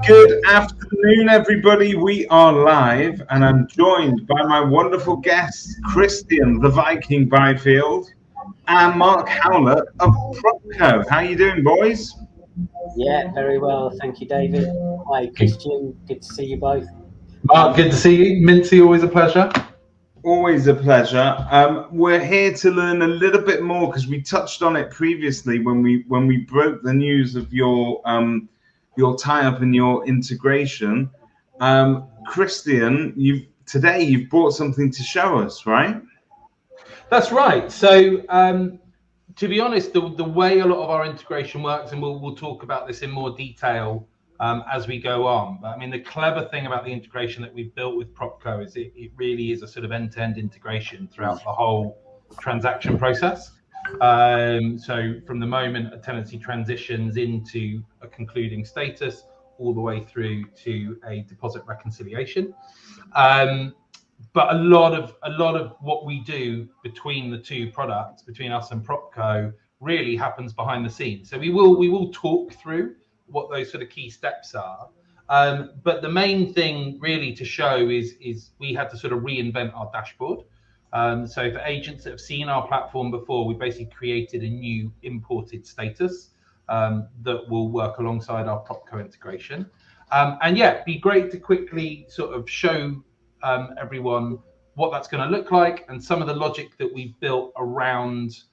Good afternoon, everybody. We are live, and I'm joined by my wonderful guests, Christian, the Viking Byfield, and Mark Howlett of Propco. How you doing, boys? Yeah, very well. Thank you, David. Hi, Christian. Good to see you both. Mark, good to see you. Mincy, always a pleasure. Always a pleasure. We're here to learn a little bit more because we touched on it previously when we broke the news of your tie-up and your integration. Christian, you've brought something to show us, right? That's right. So, to be honest, the way a lot of our integration works, and we'll talk about this in more detail as we go on. But I mean, the clever thing about the integration that we've built with Propco is it really is a sort of end-to-end integration throughout the whole transaction process. So from the moment a tenancy transitions into a concluding status, all the way through to a deposit reconciliation. But a lot of what we do between the two products, between us and Propco, really happens behind the scenes. So we will talk through what those sort of key steps are. But the main thing really to show is we had to sort of reinvent our dashboard. So for agents that have seen our platform before, we basically created a new imported status that will work alongside our Propco integration. And yeah, it'd be great to quickly sort of show everyone what that's going to look like and some of the logic that we've built around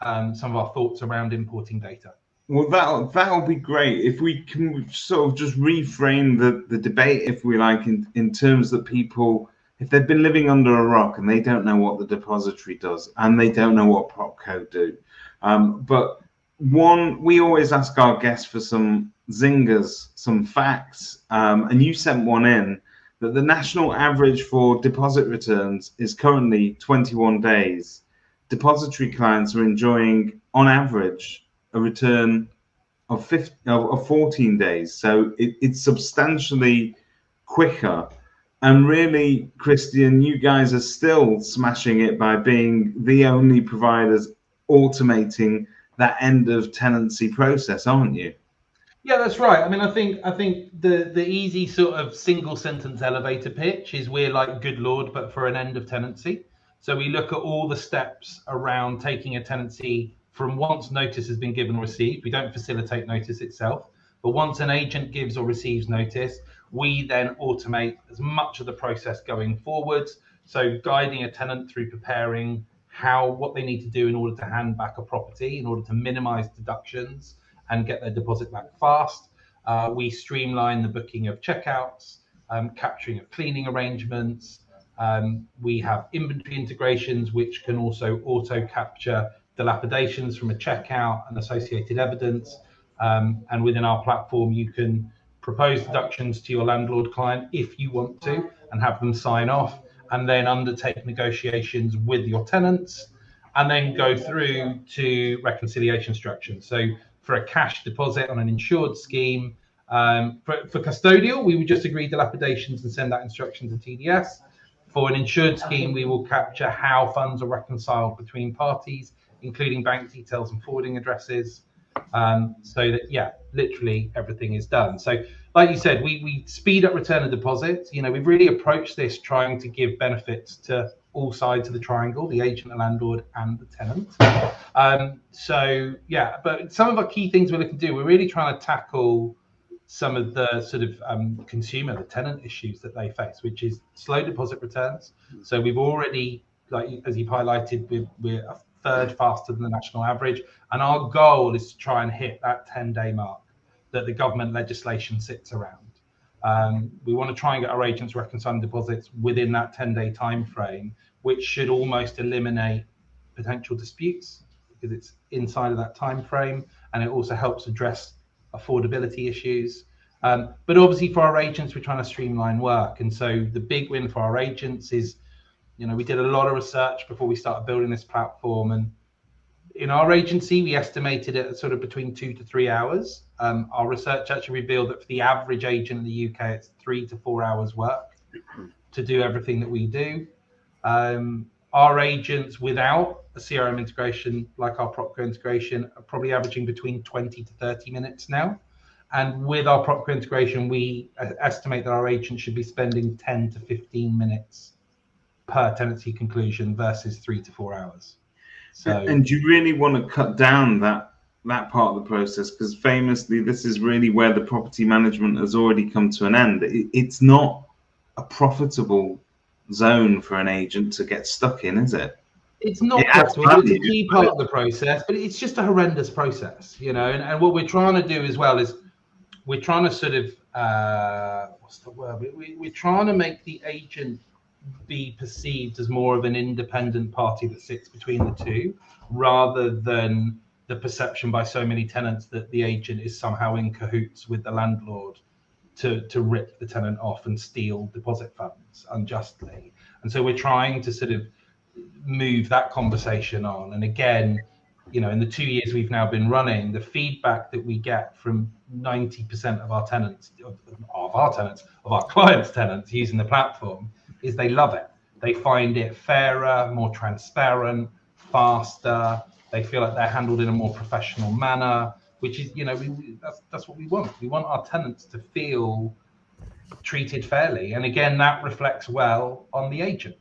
some of our thoughts around importing data. Well, that'll be great if we can sort of just reframe the debate, if we like, in terms that people, if they've been living under a rock and they don't know what the depository does and they don't know what Propco do. But we always ask our guests for some zingers, some facts, and you sent one in that the national average for deposit returns is currently 21 days. Depository clients are enjoying, on average, a return of 14 days. So it's substantially quicker. And really, Christian, you guys are still smashing it by being the only providers automating that end of tenancy process, aren't you? Yeah, that's right. I mean, I think the easy sort of single sentence elevator pitch is we're like Good Lord, but for an end of tenancy. So we look at all the steps around taking a tenancy from once notice has been given or received. We don't facilitate notice itself, but once an agent gives or receives notice, we then automate as much of the process going forwards. So guiding a tenant through preparing what they need to do in order to hand back a property, in order to minimize deductions and get their deposit back fast. We streamline the booking of checkouts, capturing of cleaning arrangements. We have inventory integrations, which can also auto capture dilapidations from a checkout and associated evidence. And within our platform, you can propose deductions to your landlord client if you want to and have them sign off, and then undertake negotiations with your tenants, and then go through to reconciliation instructions. So for a cash deposit on an insured scheme, for custodial, we would just agree dilapidations and send that instruction to TDS. For an insured scheme, we will capture how funds are reconciled between parties, including bank details and forwarding addresses, so that, yeah, literally everything is done. So like you said, we speed up return of deposits. We've really approached this trying to give benefits to all sides of the triangle, the agent, the landlord, and the tenant. So yeah, but some of our key things we're looking to do, we're really trying to tackle some of the sort of the tenant issues that they face, which is slow deposit returns. So we've already, like as you've highlighted, we're a third faster than the national average, and our goal is to try and hit that 10-day mark that the government legislation sits around. We want to try and get our agents reconciling deposits within that 10-day time frame, which should almost eliminate potential disputes because it's inside of that time frame, and it also helps address affordability issues. But obviously for our agents, we're trying to streamline work. And so the big win for our agents is, we did a lot of research before we started building this platform, and in our agency, we estimated it at sort of between 2 to 3 hours. Our research actually revealed that for the average agent in the UK, it's 3 to 4 hours work to do everything that we do. Our agents without a CRM integration, like our Propco integration, are probably averaging between 20 to 30 minutes now. And with our Propco integration, we estimate that our agent should be spending 10 to 15 minutes per tenancy conclusion versus 3 to 4 hours. So, and you really want to cut down that part of the process, because famously, this is really where the property management has already come to an end. It's not a profitable zone for an agent to get stuck in, is it? It's not profitable. It's a key part of the process, but it's just a horrendous process, you know. And what we're trying to do as well is we're trying to sort of what's the word? We're trying to make the agent be perceived as more of an independent party that sits between the two, rather than the perception by so many tenants that the agent is somehow in cahoots with the landlord to rip the tenant off and steal deposit funds unjustly. And so we're trying to sort of move that conversation on. And again, you know, in the 2 years we've now been running, the feedback that we get from 90% of our tenants, of our clients' tenants using the platform, is they love it. They find it fairer, more transparent, faster. They feel like they're handled in a more professional manner, which is, you know, that's what we want. We want our tenants to feel treated fairly. And again, that reflects well on the agent.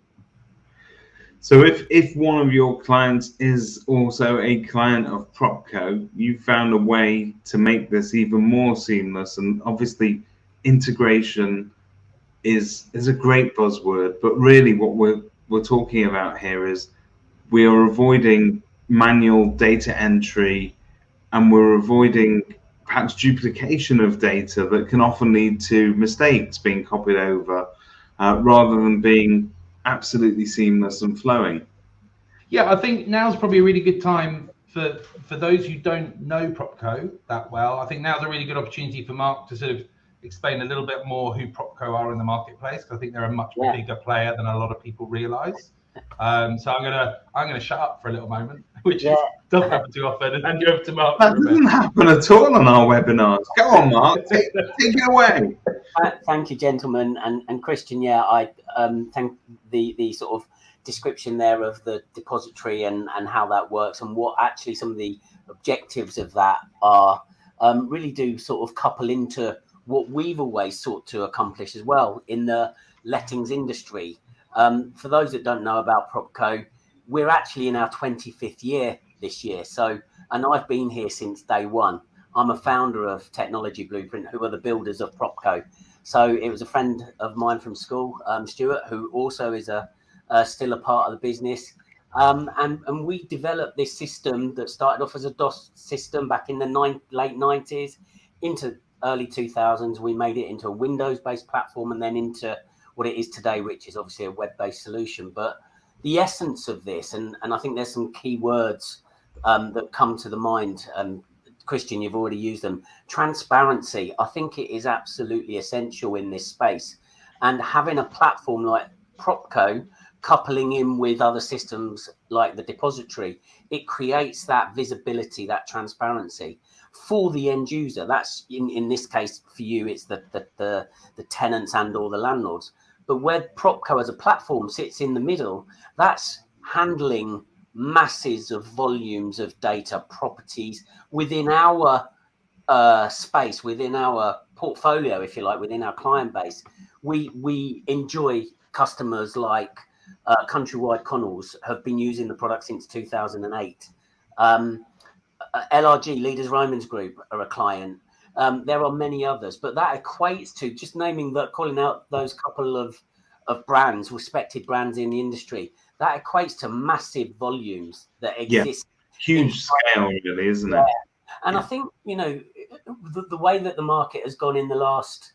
So if one of your clients is also a client of Propco, you found a way to make this even more seamless. And obviously integration is a great buzzword, but really what we're talking about here is we are avoiding manual data entry, and we're avoiding perhaps duplication of data that can often lead to mistakes being copied over, rather than being absolutely seamless and flowing. Yeah, I think now's probably a really good time for those who don't know Propco that well. I think now's a really good opportunity for Mark to sort of explain a little bit more who Propco are in the marketplace, because I think they're a much bigger player than a lot of people realise. So I'm gonna shut up for a little moment, which doesn't happen too often, and hand you over to Mark. That doesn't happen at all on our webinars. Go on, Mark, take it away. Thank you, gentlemen, and Christian. Yeah, I thank the sort of description there of the depository and how that works, and what actually some of the objectives of that are. Really do sort of couple into what we've always sought to accomplish as well in the lettings industry. For those that don't know about Propco, we're actually in our 25th year this year. So, and I've been here since day one. I'm a founder of Technology Blueprint, who are the builders of Propco. So it was a friend of mine from school, Stuart, who also is still a part of the business. And we developed this system that started off as a DOS system back in the late 90s into early 2000s. We made it into a Windows-based platform, and then into what it is today, which is obviously a web-based solution. But the essence of this, and I think there's some key words that come to the mind, Christian, you've already used them. Transparency, I think it is absolutely essential in this space. And having a platform like Propco, coupling in with other systems like the depository, it creates that visibility, that transparency for the end user. That's in this case for you, it's the tenants and or the landlords. But where Propco as a platform sits in the middle, that's handling masses of volumes of data, properties within our space, within our portfolio, if you like, within our client base. We enjoy customers like Countrywide Connells have been using the product since 2008. LRG, Leaders Romans Group, are a client. There are many others, but that equates to, just naming that, calling out those couple of brands, respected brands in the industry, that equates to massive volumes that exist. Huge scale, really, isn't it? And I think, you know, the way that the market has gone in the last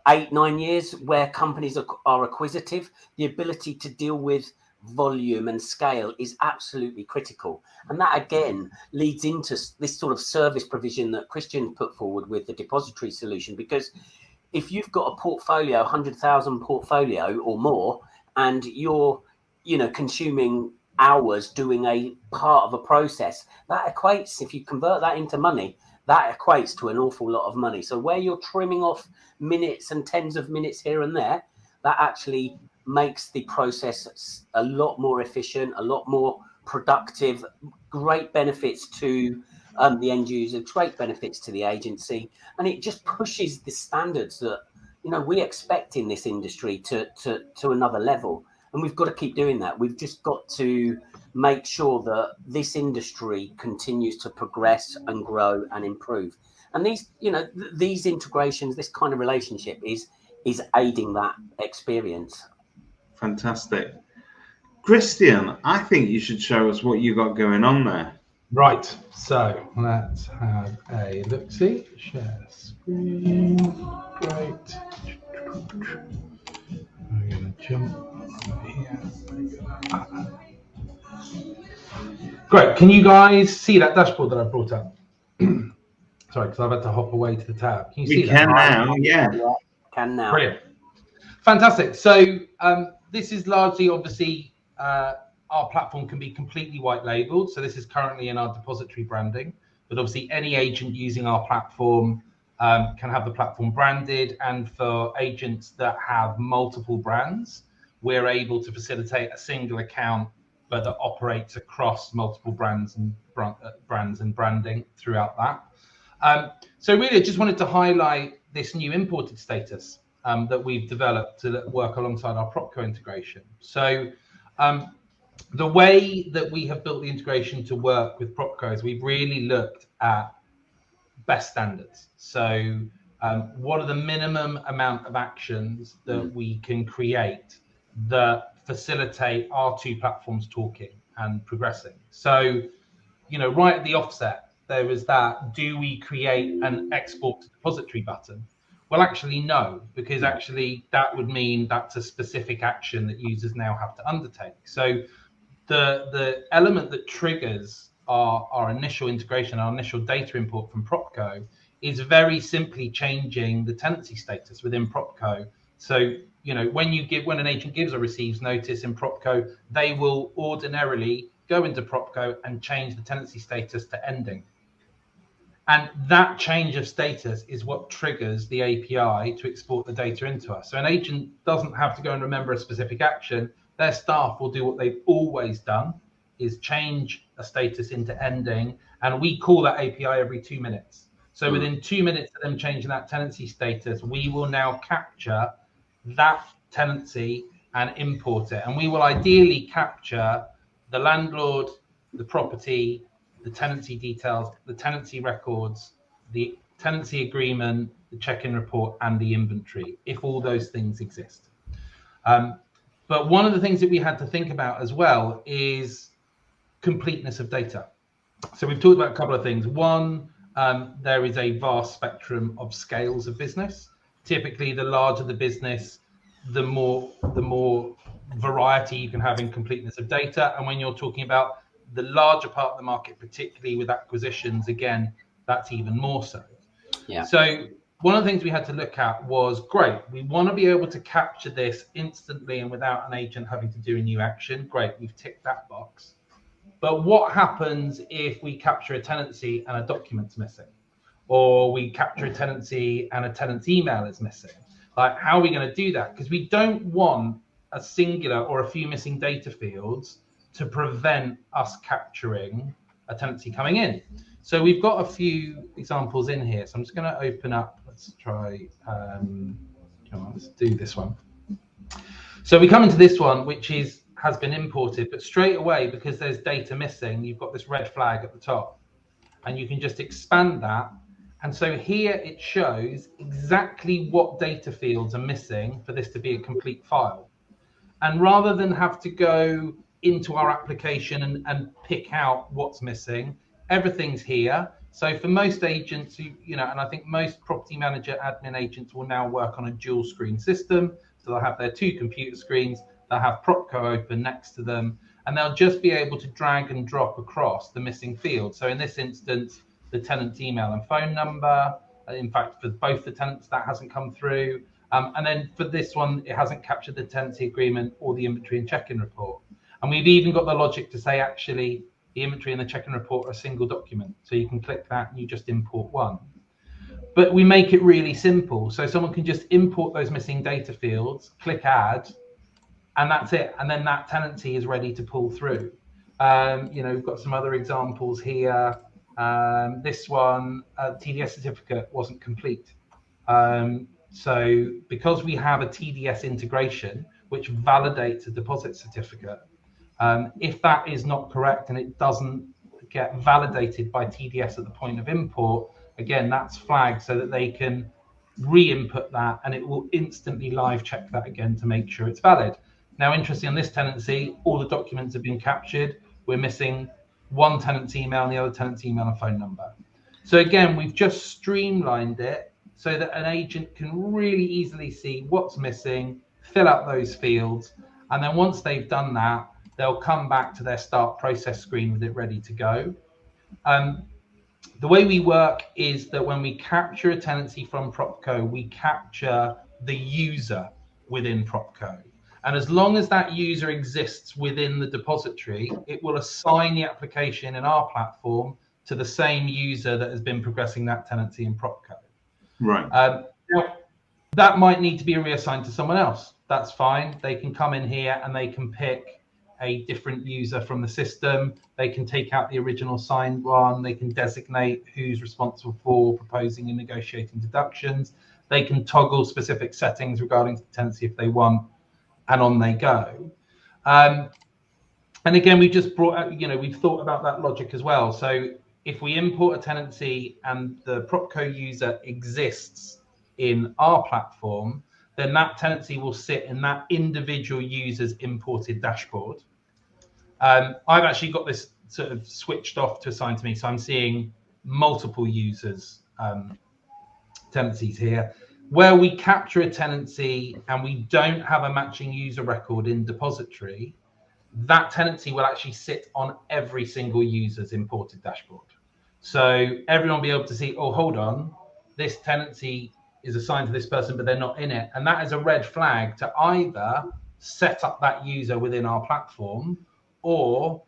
8-9 years, where companies are acquisitive, the ability to deal with volume and scale is absolutely critical. And that again leads into this sort of service provision that Christian put forward with the depository solution. Because if you've got a portfolio, 100,000 portfolio or more, and you're, you know, consuming hours doing a part of a process, that equates, if you convert that into money, that equates to an awful lot of money. So where you're trimming off minutes and tens of minutes here and there, that actually makes the process a lot more efficient, a lot more productive, great benefits to the end user, great benefits to the agency, and it just pushes the standards that we expect in this industry to another level. And we've got to keep doing that. We've just got to make sure that this industry continues to progress and grow and improve. And these integrations, this kind of relationship is aiding that experience. Fantastic. Christian, I think you should show us what you got going on there. Right, so let's have a look-see. Share screen. Great. I'm going to jump over here. Great. Can you guys see that dashboard that I brought up? Sorry, because I've had to hop away to the tab. Can you see that? We can now, yeah. Can now. Brilliant. Fantastic. So this is largely, obviously, our platform can be completely white labeled. So this is currently in our depository branding, but obviously any agent using our platform can have the platform branded. And for agents that have multiple brands, we're able to facilitate a single account, but that operates across multiple brands and branding throughout that. So really, I just wanted to highlight this new imported status that we've developed to work alongside our Propco integration. So the way that we have built the integration to work with Propco is we've really looked at best standards. So what are the minimum amount of actions that we can create that facilitate our two platforms talking and progressing? So, right at the offset, there was that, do we create an export to depository button? Well, actually, no, because actually that would mean that's a specific action that users now have to undertake. So the element that triggers our initial integration, our initial data import from Propco, is very simply changing the tenancy status within Propco. So, when an agent gives or receives notice in Propco, they will ordinarily go into Propco and change the tenancy status to ending. And that change of status is what triggers the API to export the data into us. So an agent doesn't have to go and remember a specific action. Their staff will do what they've always done, is change a status into ending. And we call that API every 2 minutes. So within 2 minutes of them changing that tenancy status, we will now capture that tenancy and import it. And we will ideally capture the landlord, the property, the tenancy details, the tenancy records, the tenancy agreement, the check-in report, and the inventory, if all those things exist. But one of the things that we had to think about as well is completeness of data. So we've talked about a couple of things. One, there is a vast spectrum of scales of business. Typically, the larger the business, the more variety you can have in completeness of data. And when you're talking about the larger part of the market, particularly with acquisitions, again, that's even more so. Yeah. So one of the things we had to look at was, great, we want to be able to capture this instantly and without an agent having to do a new action. Great, we've ticked that box. But what happens if we capture a tenancy and a document's missing? Or we capture a tenancy and a tenant's email is missing? Like, how are we going to do that? Because we don't want a singular or a few missing data fields to prevent us capturing a tenancy coming in. So we've got a few examples in here. So I'm just going to open up. Let's try. Let's do this one. So we come into this one, which has been imported, but straight away, because there's data missing, you've got this red flag at the top, and you can just expand that. And so here it shows exactly what data fields are missing for this to be a complete file. And rather than have to go into our application and pick out what's missing, everything's here. So for most agents, and I think most property manager admin agents will now work on a dual screen system. So they'll have their 2 computer screens, they'll have Propco open next to them, and they'll just be able to drag and drop across the missing fields. So in this instance, the tenant's email and phone number. In fact, for both the tenants, that hasn't come through. And then for this one, it hasn't captured the tenancy agreement or the inventory and check-in report. And we've even got the logic to say, actually, the inventory and the check-in report are a single document. So you can click that and you just import one. But we make it really simple. So someone can just import those missing data fields, click add, and that's it. And then that tenancy is ready to pull through. We've got some other examples here. This one, TDS certificate wasn't complete. So because we have a TDS integration, which validates a deposit certificate, if that is not correct and it doesn't get validated by TDS at the point of import, again, that's flagged so that they can re-input that and it will instantly live check that again to make sure it's valid. Now, interesting, on this tenancy, all the documents have been captured. We're missing one tenant's email and the other tenant's email and phone number. So again, we've just streamlined it so that an agent can really easily see what's missing, fill out those fields, and then once they've done that, they'll come back to their start process screen with it ready to go. The way we work is that when we capture a tenancy from Propco, we capture the user within Propco. And as long as that user exists within the depository, it will assign the application in our platform to the same user that has been progressing that tenancy in Propco. Right. Now, that might need to be reassigned to someone else. That's fine. They can come in here and they can pick a different user from the system. They can take out the original signed one. They can designate who's responsible for proposing and negotiating deductions. They can toggle specific settings regarding the tenancy if they want, and on they go. And again, we've just brought out, we've thought about that logic as well. So if we import a tenancy and the Propco user exists in our platform, then that tenancy will sit in that individual user's imported dashboard. I've actually got this sort of switched off to assign to me. So I'm seeing multiple users' tenancies here. Where we capture a tenancy and we don't have a matching user record in depository, that tenancy will actually sit on every single user's imported dashboard. So everyone will be able to see, oh, hold on, this tenancy is assigned to this person, but they're not in it. And that is a red flag to either set up that user within our platform, or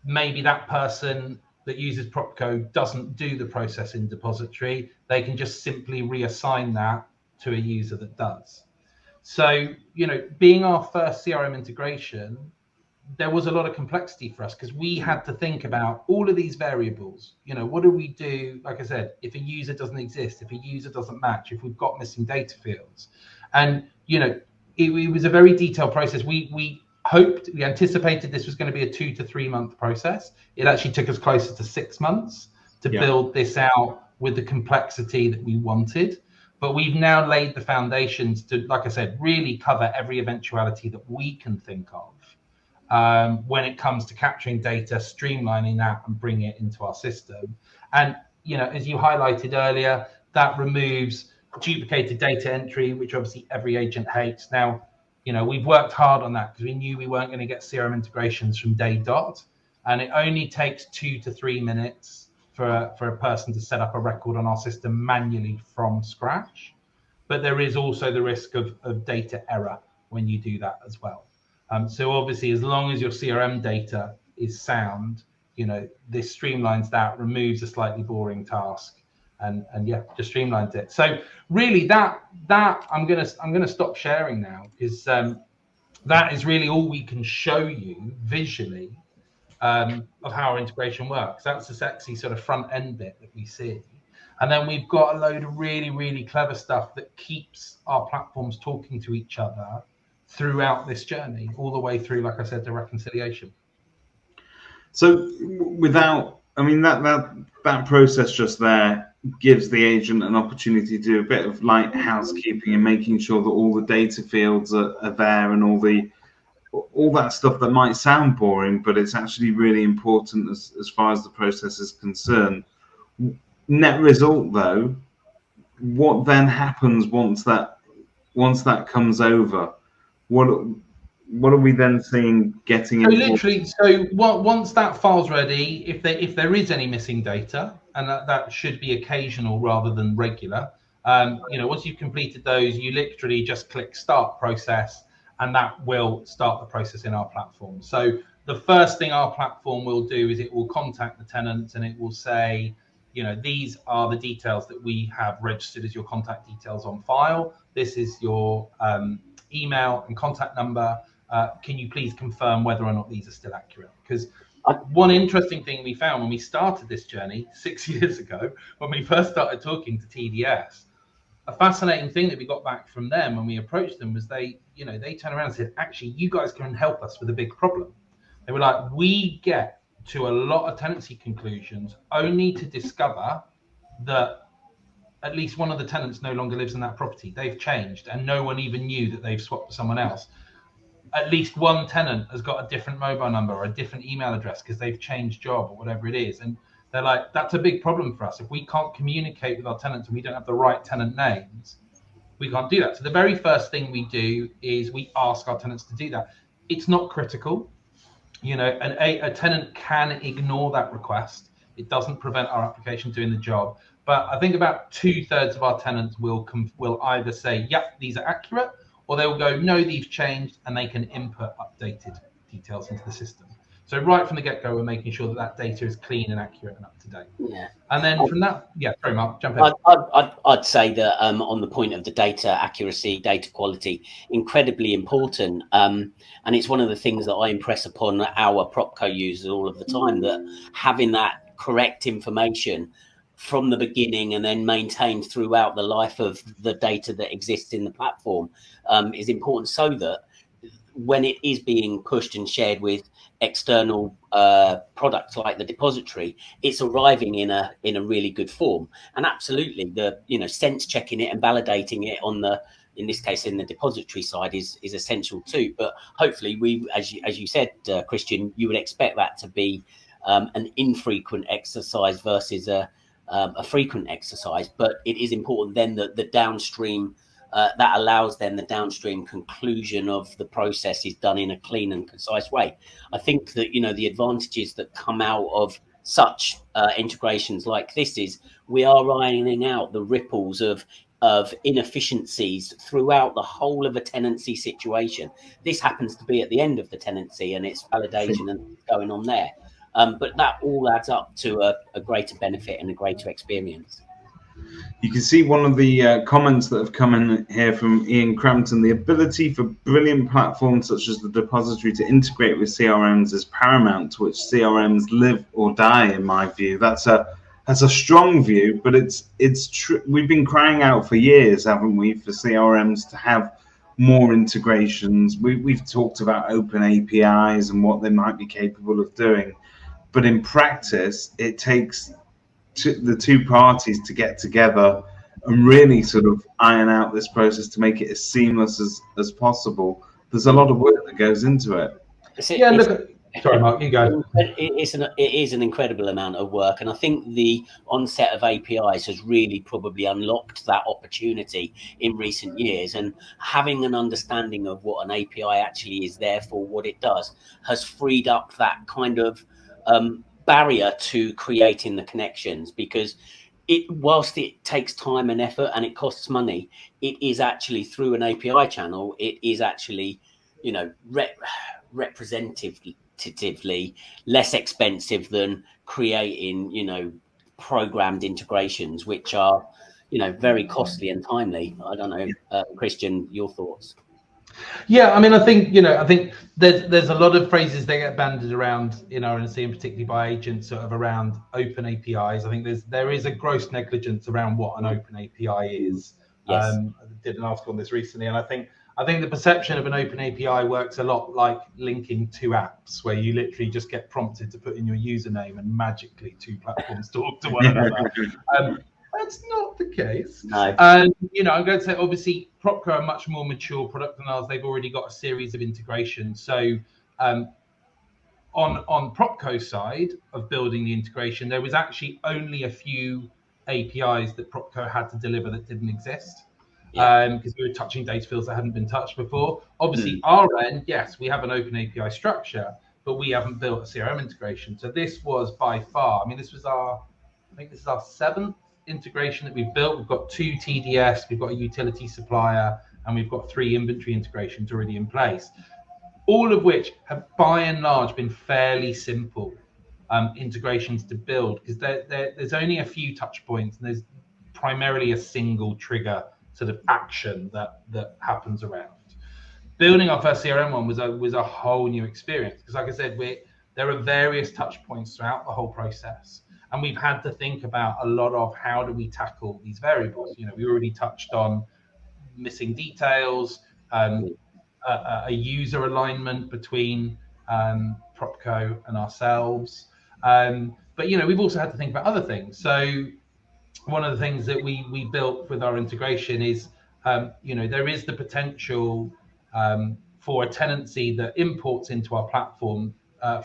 maybe that person that uses Propco doesn't do the process in depository. They can just simply reassign that to a user that does. So, being our first CRM integration, there was a lot of complexity for us because we had to think about all of these variables. What do we do? Like I said, if a user doesn't exist, if a user doesn't match, if we've got missing data fields, and it was a very detailed process. We anticipated this was going to be a 2 to 3 month process. It actually took us closer to 6 months to build this out with the complexity that we wanted. But we've now laid the foundations to, like I said, really cover every eventuality that we can think of when it comes to capturing data, streamlining that and bringing it into our system. And, as you highlighted earlier, that removes duplicated data entry, which obviously every agent hates. Now, we've worked hard on that because we knew we weren't going to get CRM integrations from day dot. And it only takes 2 to 3 minutes for a person to set up a record on our system manually from scratch. But there is also the risk of data error when you do that as well. So obviously, as long as your CRM data is sound, this streamlines that, removes a slightly boring task, and just streamlines it. So really, that I'm gonna stop sharing now because that is really all we can show you visually of how our integration works. That's the sexy sort of front end bit that we see. And then we've got a load of really, really clever stuff that keeps our platforms talking to each other throughout this journey, all the way through, like I said, the reconciliation. So that process just there gives the agent an opportunity to do a bit of light housekeeping and making sure that all the data fields are there, and all that stuff that might sound boring, but it's actually really important as far as the process is concerned. Net result, though, what then happens once that comes over? What are we then seeing getting? So once that file's ready, if there is any missing data, and that should be occasional rather than regular, once you've completed those, you literally just click start process, and that will start the process in our platform. So the first thing our platform will do is it will contact the tenants and it will say, these are the details that we have registered as your contact details on file. This is your email and contact number. Can you please confirm whether or not these are still accurate? Because One interesting thing we found when we started this journey 6 years ago, when we first started talking to TDS, a fascinating thing that we got back from them when we approached them was they turned around and said, actually, you guys can help us with a big problem. They were like, we get to a lot of tenancy conclusions only to discover that at least one of the tenants no longer lives in that property. They've changed and no one even knew that they've swapped with someone else. At least one tenant has got a different mobile number or a different email address because they've changed job or whatever it is. And they're like, that's a big problem for us. If we can't communicate with our tenants and we don't have the right tenant names, we can't do that. So the very first thing we do is we ask our tenants to do that. It's not critical. And a tenant can ignore that request. It doesn't prevent our application doing the job. But I think about 2/3 of our tenants will either say, yep, these are accurate, or they will go, no, these changed, and they can input updated details into the system. So right from the get-go, we're making sure that data is clean and accurate and up to date. Yeah. And then from that, sorry, Mark, jump in. I'd say that on the point of the data accuracy, data quality, incredibly important. And it's one of the things that I impress upon our Propco users all of the time, that having that correct information from the beginning and then maintained throughout the life of the data that exists in the platform is important, so that when it is being pushed and shared with external products like the depository, it's arriving in a really good form. And absolutely, the sense checking it and validating it in this case in the depository side is essential too. But hopefully, we, as you said, Christian, you would expect that to be an infrequent exercise versus a frequent exercise. But it is important then that the downstream that allows then the downstream conclusion of the process is done in a clean and concise way. I think that the advantages that come out of such integrations like this is we are ironing out the ripples of inefficiencies throughout the whole of a tenancy situation. This happens to be at the end of the tenancy, and it's validation and going on there. But that all adds up to a greater benefit and a greater experience. You can see one of the comments that have come in here from Ian Crampton. The ability for brilliant platforms such as the depository to integrate with CRMs is paramount, to which CRMs live or die, in my view. That's a strong view, but it's true. We've been crying out for years, haven't we, for CRMs to have more integrations. We've talked about open APIs and what they might be capable of doing, but in practice, it takes the two parties to get together and really sort of iron out this process to make it as seamless as possible. There's a lot of work that goes into it. Sorry, Mark, you go. It is an incredible amount of work, and I think the onset of APIs has really probably unlocked that opportunity in recent years. And having an understanding of what an API actually is there for, what it does, has freed up that kind of barrier to creating the connections, because whilst it takes time and effort and it costs money, it is actually through an API channel, it is actually representatively less expensive than creating programmed integrations, which are very costly and timely. I don't know, Christian, your thoughts? Yeah, I mean, I think there's a lot of phrases that get bandied around in RNC, and particularly by agents, sort of around open APIs. I think there is a gross negligence around what an open API is. Yes. I did an article on this recently, and I think the perception of an open API works a lot like linking two apps, where you literally just get prompted to put in your username and magically two platforms talk to one another. That's not the case. No. And I'm going to say, obviously, Propco are a much more mature product than ours. They've already got a series of integrations. So on Propco's side of building the integration, there was actually only a few APIs that Propco had to deliver that didn't exist. Because we were touching data fields that hadn't been touched before. Obviously, our end, yes, we have an open API structure, but we haven't built a CRM integration. So this was by far, this is our 7th integration that we've built. We've got 2 TDS, we've got a utility supplier, and we've got 3 inventory integrations already in place, all of which have by and large been fairly simple integrations to build, because there's only a few touch points and there's primarily a single trigger sort of action that happens around. Building our first CRM one was a whole new experience, because like I said, there are various touch points throughout the whole process. And we've had to think about a lot of how do we tackle these variables. We already touched on missing details, a user alignment between Propco and ourselves. But we've also had to think about other things. So one of the things that we built with our integration is, there is the potential for a tenancy that imports into our platform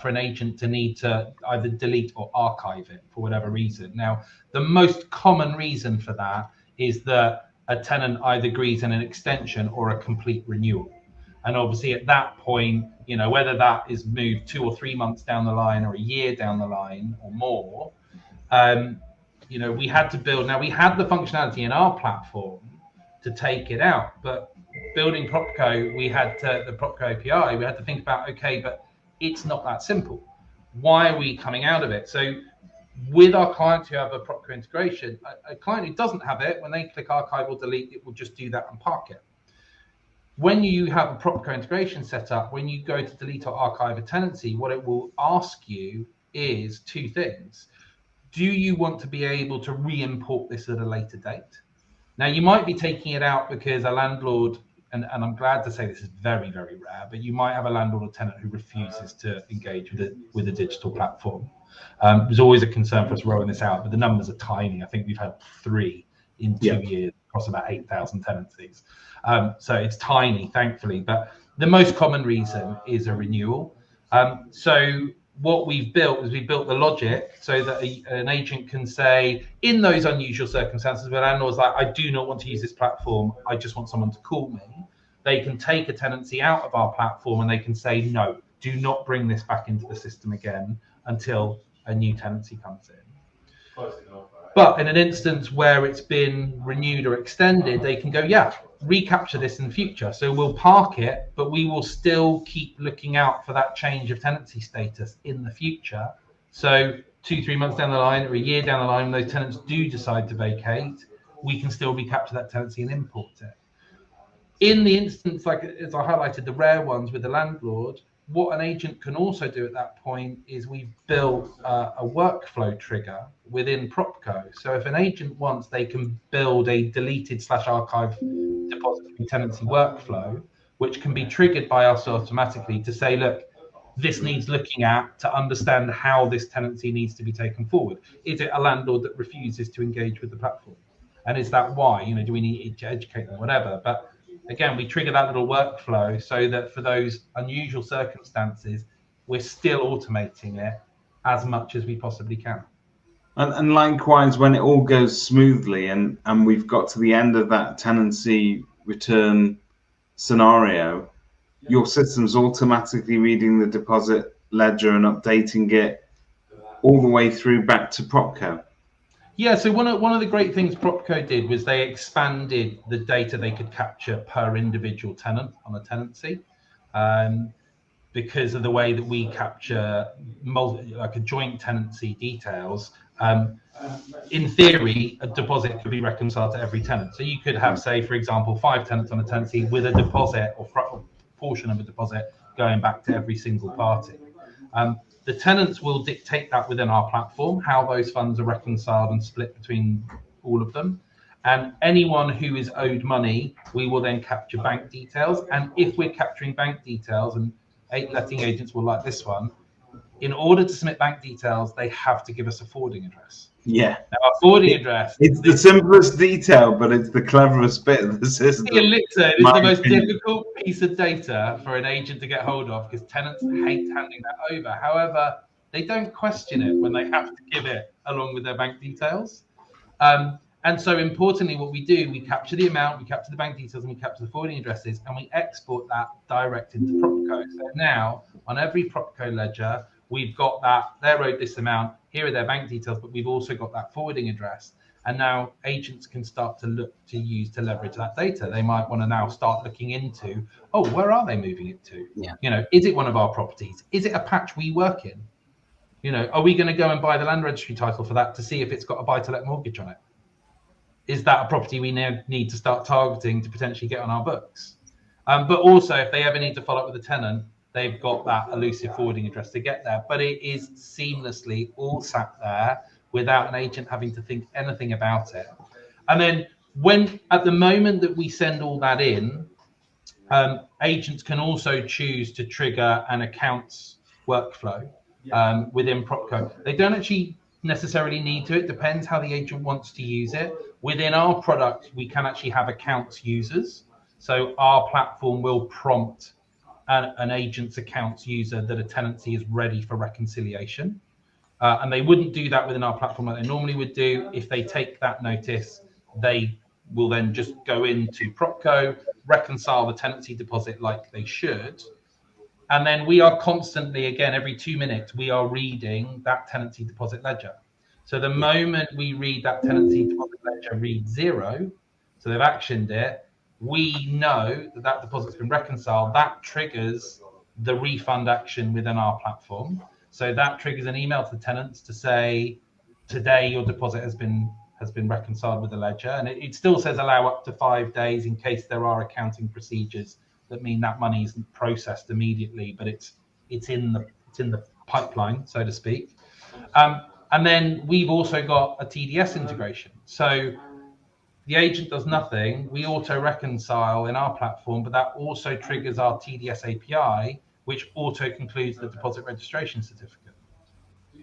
for an agent to need to either delete or archive it for whatever reason. Now, the most common reason for that is that a tenant either agrees on an extension or a complete renewal. And obviously at that point, whether that is moved 2 or 3 months down the line or a year down the line or more, we had to build. Now, we had the functionality in our platform to take it out, but building Propco, the Propco API, we had to think about, okay, but it's not that simple. Why are we coming out of it? So with our clients who have a Propco integration, a client who doesn't have it, when they click archive or delete, it will just do that and park it. When you have a Propco integration set up, when you go to delete or archive a tenancy, what it will ask you is 2 things. Do you want to be able to re-import this at a later date? Now, you might be taking it out because a landlord, and I'm glad to say this is very, very rare, but you might have a landlord or tenant who refuses to engage with a digital platform. There's always a concern for us rolling this out, but the numbers are tiny. I think we've had 3 in 2 years across about 8,000 tenancies. So it's tiny, thankfully, but the most common reason is a renewal. So what we've built is we built the logic so that an agent can say, in those unusual circumstances where landlord's like, I do not want to use this platform, I just want someone to call me, they can take a tenancy out of our platform and they can say, no, do not bring this back into the system again until a new tenancy comes in. But in an instance where it's been renewed or extended, they can go, yeah, recapture this in the future. So we'll park it, but we will still keep looking out for that change of tenancy status in the future. So 2-3 months down the line or a year down the line, when those tenants do decide to vacate, we can still recapture that tenancy and import it. In the instance, like as I highlighted, the rare ones with the landlord, what an agent can also do at that point is we've built a workflow trigger within Propco. So if an agent wants, they can build a deleted/archive depository tenancy workflow, which can be triggered by us automatically to say, look, this needs looking at to understand how this tenancy needs to be taken forward. Is it a landlord that refuses to engage with the platform? And is that why? Do we need to educate them, whatever? But again, we trigger that little workflow so that for those unusual circumstances, we're still automating it as much as we possibly can. And likewise, when it all goes smoothly and we've got to the end of that tenancy return scenario, your system's automatically reading the deposit ledger and updating it all the way through back to Propco. Yeah, so one of the great things Propco did was they expanded the data they could capture per individual tenant on a tenancy, because of the way that we capture like a joint tenancy details. In theory, a deposit could be reconciled to every tenant. So you could have, say, for example, 5 tenants on a tenancy with a deposit or portion of a deposit going back to every single party. The tenants will dictate that within our platform, how those funds are reconciled and split between all of them. And anyone who is owed money, we will then capture bank details. And if we're capturing bank details, and letting agents will like this one, in order to submit bank details, they have to give us a forwarding address. Yeah. Now, our forwarding address... It's the simplest detail, but it's the cleverest bit of the system. It's the most difficult piece of data for an agent to get hold of because tenants hate handing that over. However, they don't question it when they have to give it along with their bank details. And so importantly, what we do, we capture the amount, we capture the bank details, and we capture the forwarding addresses, and we export that direct into Propco. So now, on every Propco ledger, we've got that, they're owed this amount, here are their bank details, but we've also got that forwarding address. And now agents can start to look to leverage that data. They might want to now start looking into, oh, where are they moving it to? Yeah. Is it one of our properties? Is it a patch we work in? Are we going to go and buy the land registry title for that to see if it's got a buy-to-let mortgage on it? Is that a property we need to start targeting to potentially get on our books? But also, if they ever need to follow up with a tenant, they've got that elusive forwarding address to get there. But it is seamlessly all sat there without an agent having to think anything about it. And then at the moment that we send all that in, agents can also choose to trigger an accounts workflow within Propco. They don't actually necessarily need to. It depends how the agent wants to use it. Within our product, we can actually have accounts users. So our platform will prompt an agent's accounts user that a tenancy is ready for reconciliation. And they wouldn't do that within our platform like they normally would do. If they take that notice, they will then just go into Propco, reconcile the tenancy deposit like they should. And then we are constantly, again, every 2 minutes, we are reading that tenancy deposit ledger. So the moment we read that tenancy deposit ledger read 0, so they've actioned it, we know that that deposit's been reconciled. That triggers the refund action within our platform. So that triggers an email to the tenants to say, today your deposit has been reconciled with the ledger. And it still says allow up to 5 days in case there are accounting procedures that mean that money isn't processed immediately, but it's in the pipeline, so to speak. And then we've also got a TDS integration. So the agent does nothing. We auto reconcile in our platform, but that also triggers our TDS API, which auto concludes the deposit registration certificate.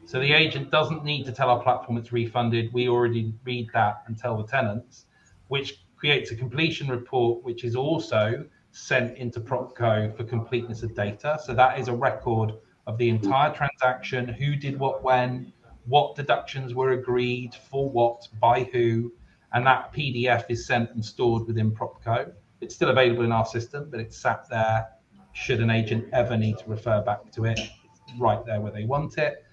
So the agent doesn't need to tell our platform it's refunded. We already read that and tell the tenants, which creates a completion report, which is also sent into Propco for completeness of data. So that is a record of the entire transaction, who did what when, what deductions were agreed, for what, by who, and that PDF is sent and stored within Propco. It's still available in our system, but it's sat there should an agent ever need to refer back to it. It's right there where they want it.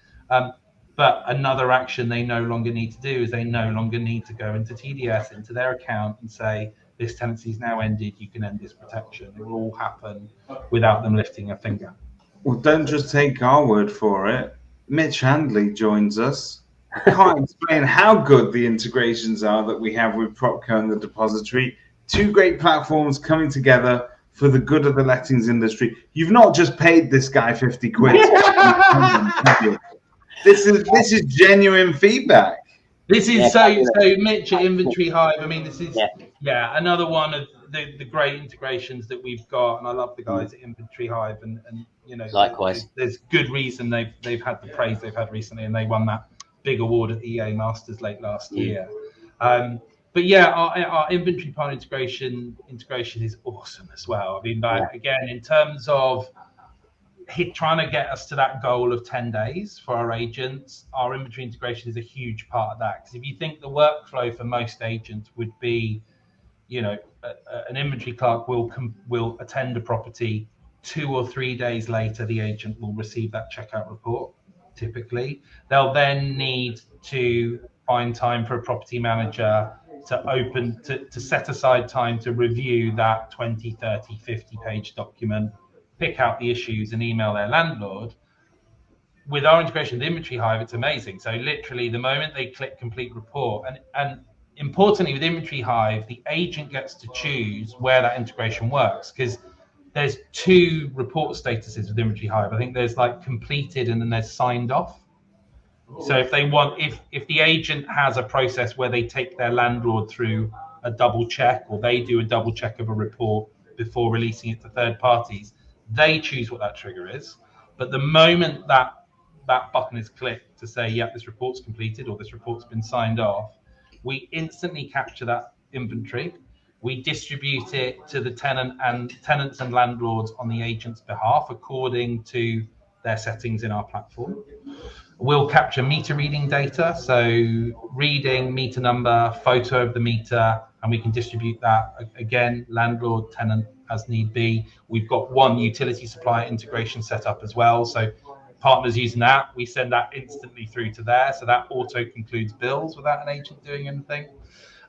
But another action they no longer need to do is they no longer need to go into TDS, into their account and say, this tenancy is now ended, you can end this protection. It will all happen without them lifting a finger. Well, don't just take our word for it. Mitch Handley joins us. Can't explain how good the integrations are that we have with Propco and the Depositary. Two great platforms coming together for the good of the lettings industry. You've not just paid this guy 50 quid. This is genuine feedback. This is so Mitch at Inventory Hive. I mean, this is another one of the great integrations that we've got, and I love the guys at Inventory Hive, and you know, likewise, there's good reason they've had the praise they've had recently, and they won that big award at the EA Masters late last year. But yeah, our inventory partner integration is awesome as well. I mean, again, in terms of trying to get us to that goal of 10 days for our agents, our inventory integration is a huge part of that. Because if you think the workflow for most agents would be, you know, an inventory clerk will attend a property, 2 or 3 days later, the agent will receive that checkout report. Typically, they'll then need to find time for a property manager to set aside time to review that 20, 30, 50 page document, pick out the issues and email their landlord. With our integration with Inventory Hive, it's amazing. So literally the moment they click complete report, and importantly with Inventory Hive, the agent gets to choose where that integration works, because there's 2 report statuses with Inventory Hive. I think there's like completed and then there's signed off. So if they want, if the agent has a process where they take their landlord through a double check, or they do a double check of a report before releasing it to third parties, they choose what that trigger is. But the moment that button is clicked to say, yeah, this report's completed or this report's been signed off, we instantly capture that inventory. We distribute it to the tenants and landlords on the agent's behalf according to their settings in our platform. We'll capture meter reading data, so reading, meter number, photo of the meter, and we can distribute that again, landlord, tenant, as need be. We've got one utility supplier integration set up as well, so partners using that, we send that instantly through to there, so that auto concludes bills without an agent doing anything.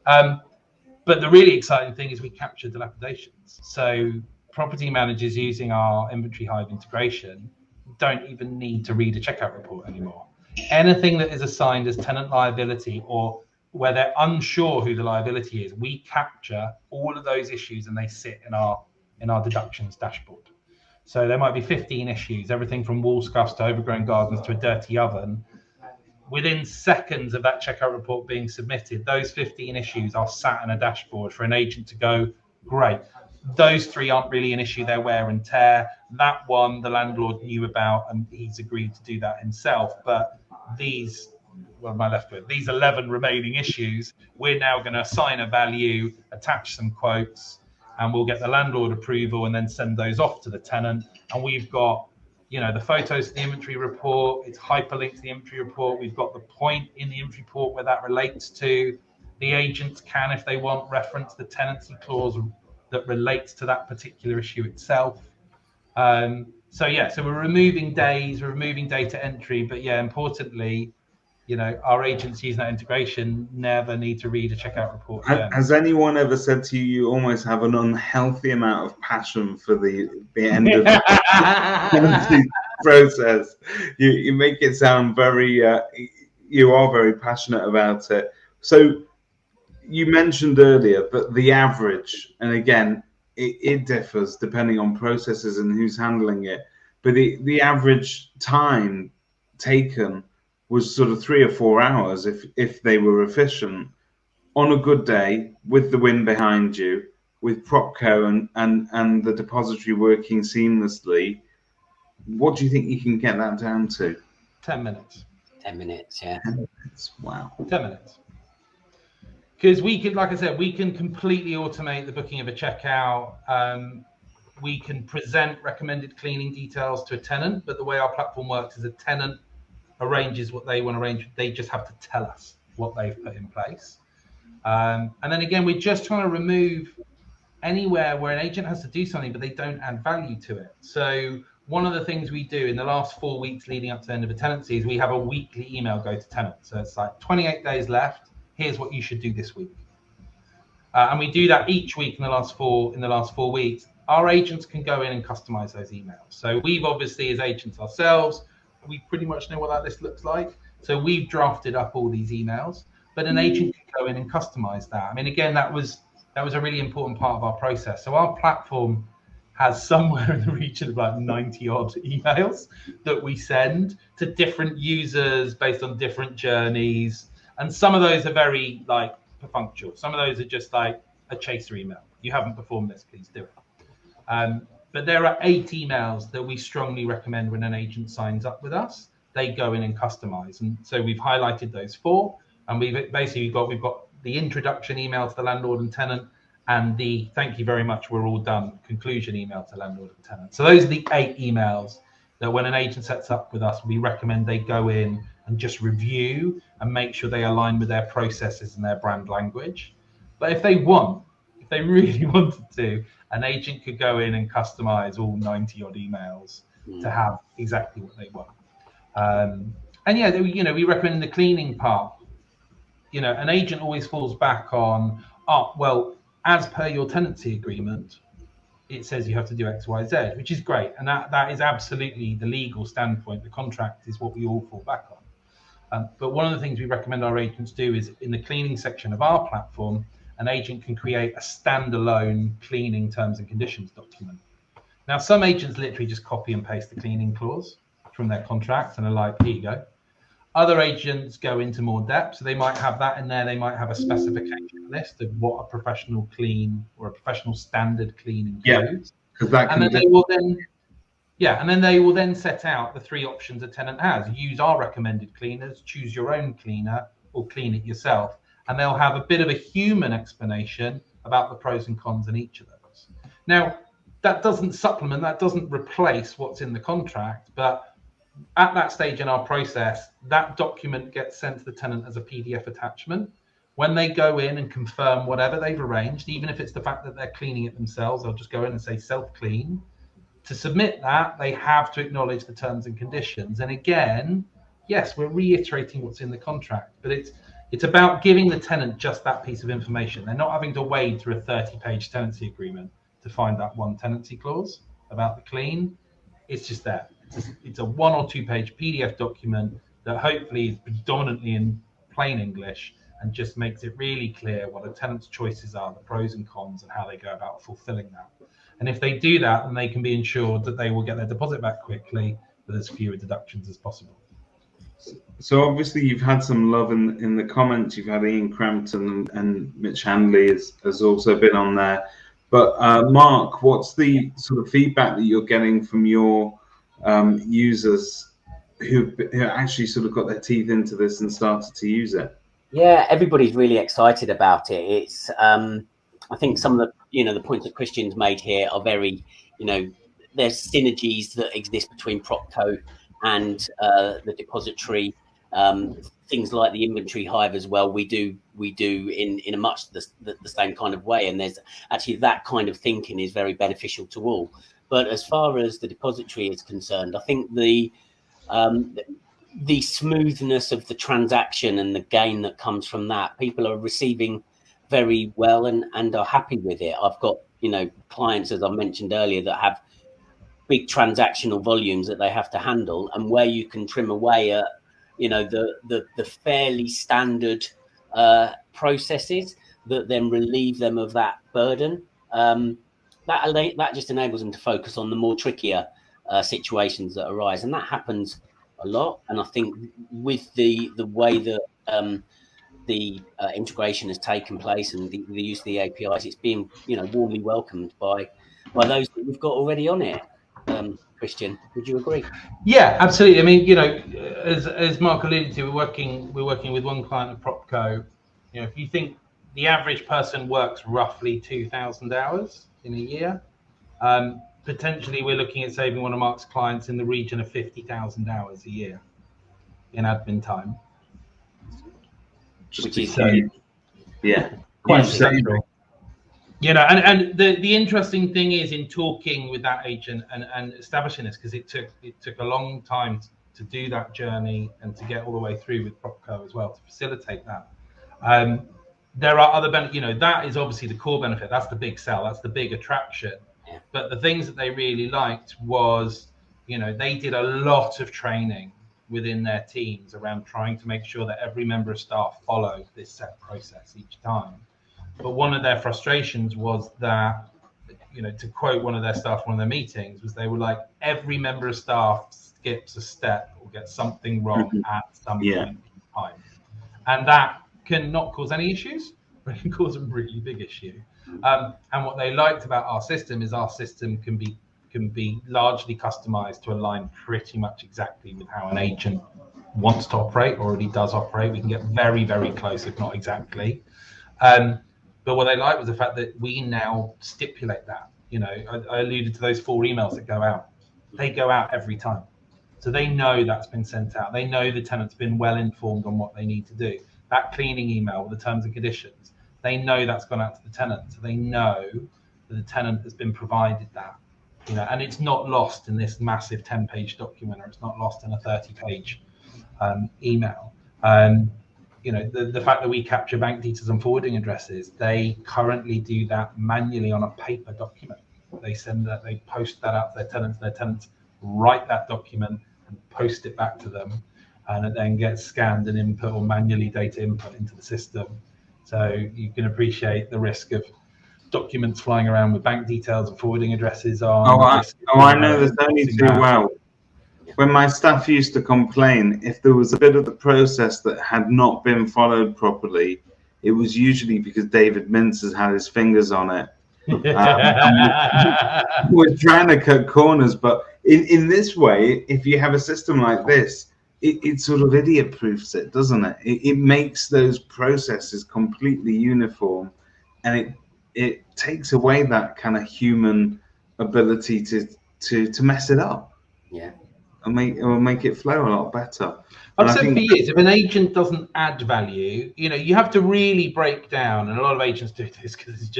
But the really exciting thing is we capture dilapidations. So property managers using our Inventory Hive integration don't even need to read a checkout report anymore. Anything that is assigned as tenant liability, or where they're unsure who the liability is, we capture all of those issues and they sit in our deductions dashboard. So there might be 15 issues, everything from wall scuffs to overgrown gardens to a dirty oven. Within seconds of that checkout report being submitted, those 15 issues are sat in a dashboard for an agent to go, great, those 3 aren't really an issue, they're wear and tear. That one the landlord knew about and he's agreed to do that himself. But these, what am I left with? These 11 remaining issues, we're now going to assign a value, attach some quotes, and we'll get the landlord approval and then send those off to the tenant. And we've got, you know, the photos to the inventory report, it's hyperlinked to the inventory report. We've got the point in the inventory report where that relates to. The agents can, if they want, reference the tenancy clause that relates to that particular issue itself. So we're removing days, we're removing data entry, but yeah, importantly, you know, our agents using that integration never need to read a checkout report again. Has anyone ever said to you, you almost have an unhealthy amount of passion for the end of the process? You make it sound very, you are very passionate about it. So you mentioned earlier, but the average, and again, it differs depending on processes and who's handling it, but the average time taken was sort of 3 or 4 hours if they were efficient on a good day with the wind behind you, with Propco and the depository working seamlessly. What do you think you can get that down to? 10 minutes. 10 minutes, yeah. 10 minutes, wow. 10 minutes. Because we can, like I said, we can completely automate the booking of a checkout. We can present recommended cleaning details to a tenant, but the way our platform works is a tenant arranges what they want to arrange. They just have to tell us what they've put in place. And then again, we're just trying to remove anywhere where an agent has to do something, but they don't add value to it. So one of the things we do in the last 4 weeks leading up to the end of a tenancy is we have a weekly email go to tenants. So it's like 28 days left. Here's what you should do this week. And we do that each week in the last 4 weeks. Our agents can go in and customize those emails. So we've obviously, as agents ourselves, we pretty much know what that list looks like. So we've drafted up all these emails, but an agent can go in and customize that. I mean, again, that was a really important part of our process. So our platform has somewhere in the region of like 90 odd emails that we send to different users based on different journeys. And some of those are very like perfunctory. Some of those are just like a chaser email. You haven't performed this, please do it. But there are 8 emails that we strongly recommend when an agent signs up with us. They go in and customize. And so we've highlighted those 4. And we've got the introduction email to the landlord and tenant and the thank you very much, we're all done conclusion email to landlord and tenant. So those are the 8 emails that when an agent sets up with us, we recommend they go in and just review and make sure they align with their processes and their brand language. But if they really wanted to, an agent could go in and customize all 90 odd emails to have exactly what they want. And yeah, you know, we recommend the cleaning part. You know, an agent always falls back on, well, as per your tenancy agreement, it says you have to do X, Y, Z, which is great. And that is absolutely the legal standpoint. The contract is what we all fall back on. But one of the things we recommend our agents do is in the cleaning section of our platform, an agent can create a standalone cleaning terms and conditions document. Now, some agents literally just copy and paste the cleaning clause from their contract and are like, here you go. Other agents go into more depth, so they might have that in there. They might have a specification list of what a professional clean or a professional standard clean includes. And then they will then set out the 3 options a tenant has. Use our recommended cleaners, choose your own cleaner, or clean it yourself. And they'll have a bit of a human explanation about the pros and cons in each of those. Now, that doesn't supplement, that doesn't replace what's in the contract, but at that stage in our process, that document gets sent to the tenant as a PDF attachment. When they go in and confirm whatever they've arranged, even if it's the fact that they're cleaning it themselves, they'll just go in and say self-clean. To submit that, they have to acknowledge the terms and conditions. And again, yes, we're reiterating what's in the contract, but it's about giving the tenant just that piece of information. They're not having to wade through a 30-page tenancy agreement to find that one tenancy clause about the clean. It's just there. It's a 1 or 2 page PDF document that hopefully is predominantly in plain English and just makes it really clear what a tenant's choices are, the pros and cons, and how they go about fulfilling that. And if they do that, then they can be ensured that they will get their deposit back quickly with as fewer deductions as possible. So obviously you've had some love in the comments. You've had Ian Crampton and Mitch Handley has also been on there. But Mark, what's the sort of feedback that you're getting from your users who actually sort of got their teeth into this and started to use it? Yeah, everybody's really excited about it. It's I think some of the the points that Christian's made here are very, there's synergies that exist between Propco and the depository. Things like the inventory hive as well, we do in a much the same kind of way, and there's actually that kind of thinking is very beneficial to all. But as far as the depository is concerned, I think the smoothness of the transaction and the gain that comes from that, people are receiving very well and are happy with it. I've got clients, as I mentioned earlier, that have big transactional volumes that they have to handle, and where you can trim away at the fairly standard processes that then relieve them of that burden, that just enables them to focus on the more trickier situations that arise, and that happens a lot. And I think with the way that the integration has taken place and the use of the APIs, it's being warmly welcomed by those that we've got already on it. Christian, would you agree? Yeah, absolutely. I mean, as Mark alluded to, we're working with one client of Propco. If you think the average person works roughly 2,000 hours in a year, potentially we're looking at saving one of Mark's clients in the region of 50,000 hours a year in admin time. Just Which is quite substantial. And the interesting thing is in talking with that agent and establishing this, because it took a long time to do that journey and to get all the way through with Propco as well to facilitate that. There are other benefits. That is obviously the core benefit. That's the big sell. That's the big attraction. Yeah. But the things that they really liked was, they did a lot of training within their teams around trying to make sure that every member of staff followed this set process each time. But one of their frustrations was that, to quote one of their staff, one of their meetings, was they were like, every member of staff skips a step or gets something wrong at some point in time. And that can not cause any issues, but it can cause a really big issue. And what they liked about our system is our system can be largely customized to align pretty much exactly with how an agent wants to operate or already does operate. We can get very, very close, if not exactly. But what they liked was the fact that we now stipulate that. I alluded to those 4 emails that go out. They go out every time. So they know that's been sent out. They know the tenant's been well informed on what they need to do. That cleaning email with the terms and conditions, they know that's gone out to the tenant. So they know that the tenant has been provided that. And it's not lost in this massive 10-page document, or it's not lost in a 30-page email. The fact that we capture bank details and forwarding addresses, they currently do that manually on a paper document. They send that, they post that out to their tenants write that document and post it back to them, and it then gets scanned and input or manually data input into the system. So you can appreciate the risk of documents flying around with bank details and forwarding addresses on. I know this only too well. When my staff used to complain, if there was a bit of the process that had not been followed properly, it was usually because David Mintz has had his fingers on it. We're trying to cut corners, but in this way, if you have a system like this, it sort of idiot-proofs it, doesn't it? It makes those processes completely uniform, and it takes away that kind of human ability to mess it up. Yeah. It will make it flow a lot better. I've said for years, if an agent doesn't add value, you have to really break down, and a lot of agents do this because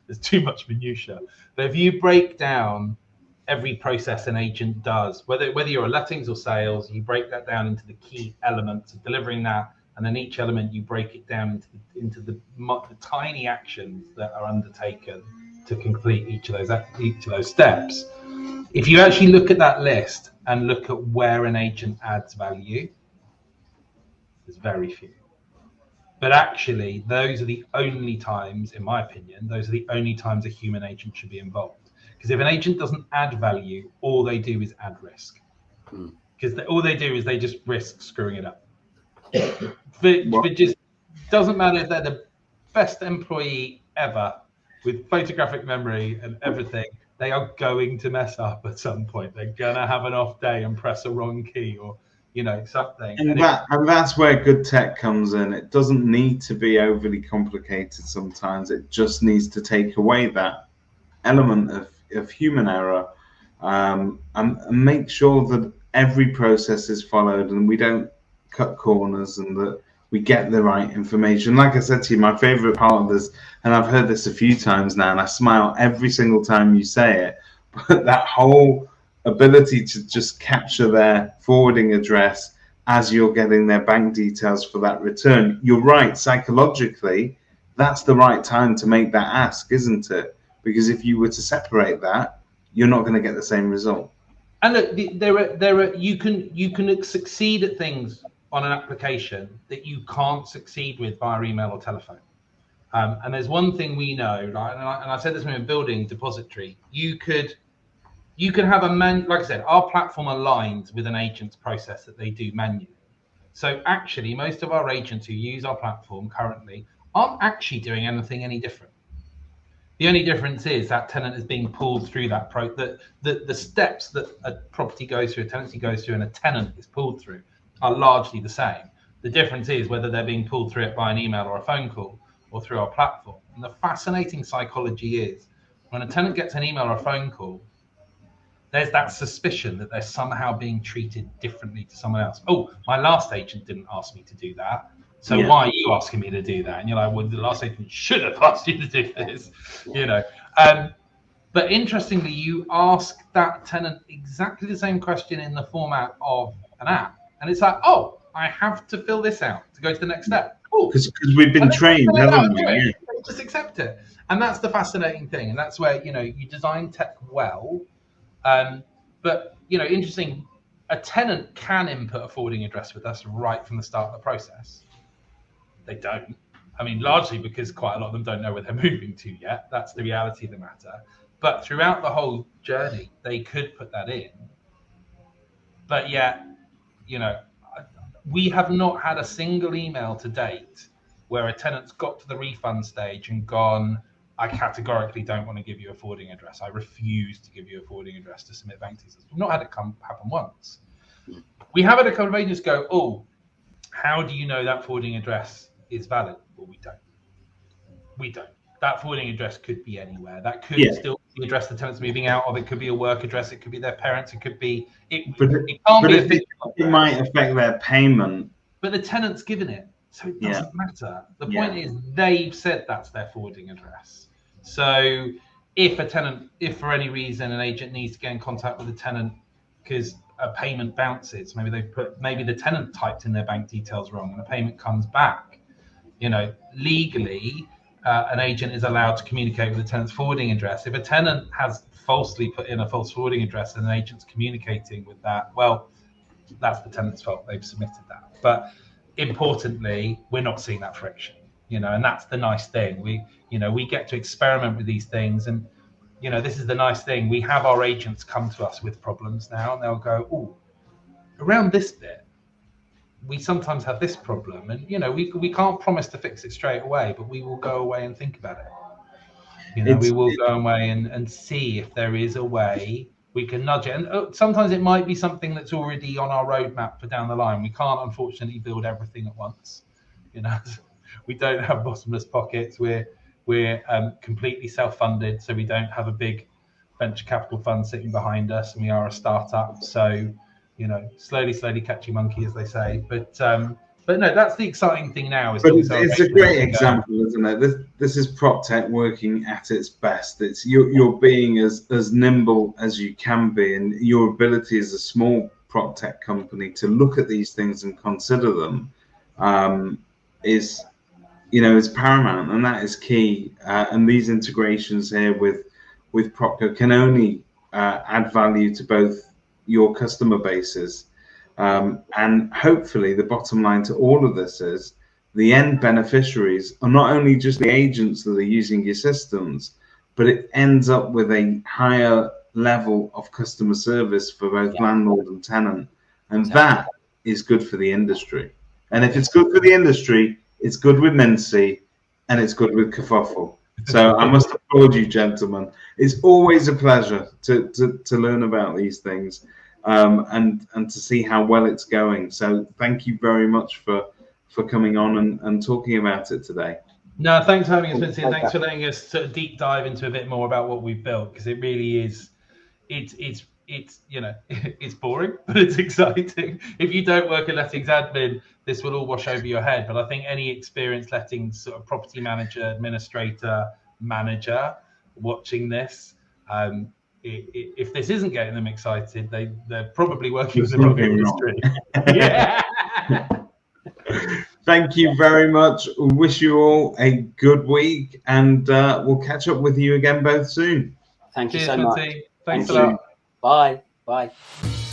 there's too much minutia. But if you break down every process an agent does, whether you're a lettings or sales, you break that down into the key elements of delivering that, and then each element you break it down into the tiny actions that are undertaken to complete each of those steps. If you actually look at that list and look at where an agent adds value, there's very few. But actually, those are the only times, in my opinion, a human agent should be involved. Because if an agent doesn't add value, all they do is add risk. Because all they do is they just risk screwing it up. But just doesn't matter if they're the best employee ever with photographic memory and everything, they are going to mess up at some point. They're gonna have an off day and press a wrong key or something. And that's where good tech comes in. It doesn't need to be overly complicated sometimes. It just needs to take away that element of human error, and make sure that every process is followed and we don't cut corners and that we get the right information. Like I said to you, my favorite part of this, and I've heard this a few times now, and I smile every single time you say it, but that whole ability to just capture their forwarding address as you're getting their bank details for that return. You're right, psychologically, that's the right time to make that ask, isn't it? Because if you were to separate that, you're not going to get the same result. And look, you can succeed at things on an application that you can't succeed with via email or telephone. And there's one thing we know, right? And I said this when we were building Depositary. You can have like I said, our platform aligns with an agent's process that they do manually. So actually, most of our agents who use our platform currently aren't actually doing anything any different. The only difference is that tenant is being pulled through that the steps that a property goes through, a tenancy goes through, and a tenant is pulled through are largely the same. The difference is whether they're being pulled through it by an email or a phone call or through our platform. And the fascinating psychology is when a tenant gets an email or a phone call, there's that suspicion that they're somehow being treated differently to someone else. Oh, my last agent didn't ask me to do that. So why are you asking me to do that? And you're like, well, the last agent should have asked you to do this, But interestingly, you ask that tenant exactly the same question in the format of an app. And it's like, oh, I have to fill this out to go to the next step. Oh, because we've been trained, haven't we? Yeah. Just accept it. And that's the fascinating thing. And that's where, you design tech well. But, interesting, a tenant can input a forwarding address with us right from the start of the process. They don't. I mean, largely because quite a lot of them don't know where they're moving to yet. That's the reality of the matter. But throughout the whole journey, they could put that in. But yet, we have not had a single email to date where a tenant's got to the refund stage and gone, I categorically don't want to give you a forwarding address. I refuse to give you a forwarding address to submit bank details. We've not had it happen once. We have had a couple of agents go, oh, how do you know that forwarding address is valid? Well, we don't. That forwarding address could be anywhere. That could still be the address the tenant's moving out of. It could be a work address. It could be their parents. It could be. It might affect their payment. But the tenant's given it, so it doesn't matter. The point is they've said that's their forwarding address. So if for any reason an agent needs to get in contact with the tenant because a payment bounces, maybe the tenant typed in their bank details wrong and the payment comes back. Legally, an agent is allowed to communicate with the tenant's forwarding address. If a tenant has falsely put in a false forwarding address and an agent's communicating with that, well, that's the tenant's fault. They've submitted that. But importantly, we're not seeing that friction, and that's the nice thing. We get to experiment with these things, and this is the nice thing. We have our agents come to us with problems now, and they'll go, oh, around this bit, we sometimes have this problem, and we can't promise to fix it straight away, but we will go away and think about it. We will go away and see if there is a way we can nudge it. And sometimes it might be something that's already on our roadmap for down the line. We can't, unfortunately, build everything at once. We don't have bottomless pockets. We're completely self-funded, so we don't have a big venture capital fund sitting behind us, and we are a startup. So, slowly catch your monkey, as they say. But no, that's the exciting thing now. It's a great example, isn't it? This is prop tech working at its best. It's you're being as nimble as you can be, and your ability as a small prop tech company to look at these things and consider them is paramount, and that is key. And these integrations here with Propco can only add value to both your customer bases. And hopefully the bottom line to all of this is the end beneficiaries are not only just the agents that are using your systems, but it ends up with a higher level of customer service for both landlord and tenant. And that is good for the industry. And if it's good for the industry, it's good with Mincy and it's good with Kerfuffle. So I must applaud you, gentlemen. It's always a pleasure to learn about these things and to see how well it's going. So thank you very much for coming on and talking about it today. No, thanks for having us, Mincy, and thanks for letting us sort of deep dive into a bit more about what we've built, because it really is, it's you know, it's boring, but it's exciting. If you don't work at lettings admin, this will all wash over your head. But I think any experienced lettings sort of property manager, administrator, manager watching this, if this isn't getting them excited, they're probably working in the wrong industry. Yeah. Thank you very much. Wish you all a good week, and we'll catch up with you again both soon. Thank you Cheers, so much. Thanks a lot. Bye. Bye.